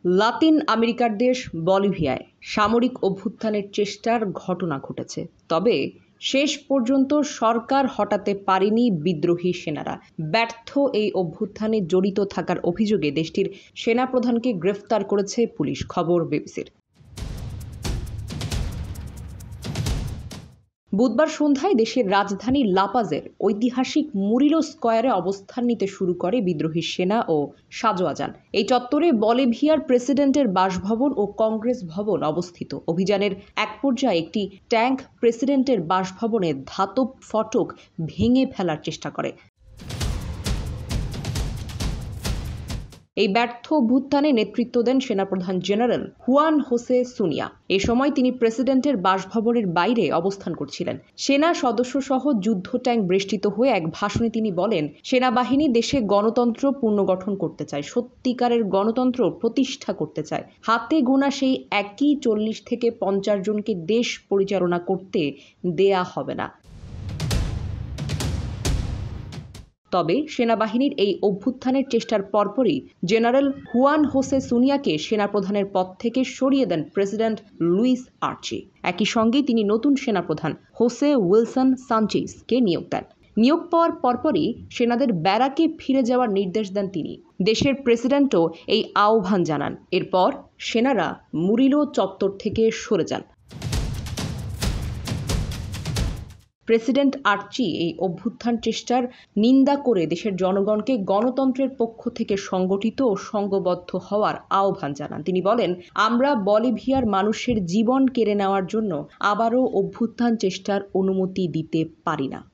লাতিন আমেরিকার দেশ বলিভিয়ায় সামরিক অভ্যুত্থানের চেষ্টার ঘটনা ঘটেছে। তবে শেষ পর্যন্ত সরকার হটাতে পারেনি বিদ্রোহী সেনারা। ব্যর্থ এই অভ্যুত্থানে জড়িত থাকার অভিযোগে দেশটির সেনাপ্রধানকে গ্রেফতার করেছে পুলিশ। খবর বিবিসির। বুধবার সন্ধ্যায় দেশের রাজধানী লাপাজের ঐতিহাসিক মুরিলো স্কয়ারে অবস্থান নিতে শুরু করে বিদ্রোহী সেনা ও সাজোয়াজান। এই চত্বরে বলিভিয়ার প্রেসিডেন্টের বাসভবন ও কংগ্রেস ভবন অবস্থিত। অভিযানের এক পর্যায়ে একটি ট্যাঙ্ক প্রেসিডেন্টের বাসভবনের ধাতব ফটক ভেঙে ফেলার চেষ্টা করে। এই ব্যর্থ অভ্যুত্থানে নেতৃত্ব দেন সেনাপ্রধান জেনারেল হুয়ান হোসে সুনিয়া। এ সময় তিনি প্রেসিডেন্টের বাসভবনের বাইরে অবস্থান করছিলেন। সেনা সদস্যসহ যুদ্ধ ট্যাঙ্ক বেষ্টিত হয়ে এক ভাষণে তিনি বলেন, সেনাবাহিনী দেশে গণতন্ত্র পুনর্গঠন করতে চায়, সত্যিকারের গণতন্ত্র প্রতিষ্ঠা করতে চায়। হাতে গোনা সেই একই 40 থেকে 50 জনকে দেশ পরিচালনা করতে দেয়া হবে না। তবে সেনাবাহিনীর এই অভ্যুত্থানের চেষ্টার পরপরই জেনারেল হুয়ান হোসে সুনিয়াকে সেনাপ্রধানের পদ থেকে সরিয়ে দেন প্রেসিডেন্ট লুইস আর্চি। একই সঙ্গে তিনি নতুন সেনাপ্রধান হোসে উইলসন সানচেজকে নিয়োগ দেন। নিয়োগ পাওয়ার পরপরই সেনাদের ব্যারাকে ফিরে যাওয়ার নির্দেশ দেন তিনি। দেশের প্রেসিডেন্টও এই আহ্বান জানান। এরপর সেনারা মুরিলো চত্বর থেকে সরে যান। প্রেসিডেন্ট আর্চি এই অভ্যুত্থান চেষ্টার নিন্দা করে দেশের জনগণকে গণতন্ত্রের পক্ষ থেকে সংগঠিত ও সংঘবদ্ধ হওয়ার আহ্বান জানান। তিনি বলেন, আমরা বলিভিয়ার মানুষের জীবন কেড়ে নেওয়ার জন্য আবারও অভ্যুত্থান চেষ্টার অনুমতি দিতে পারি না।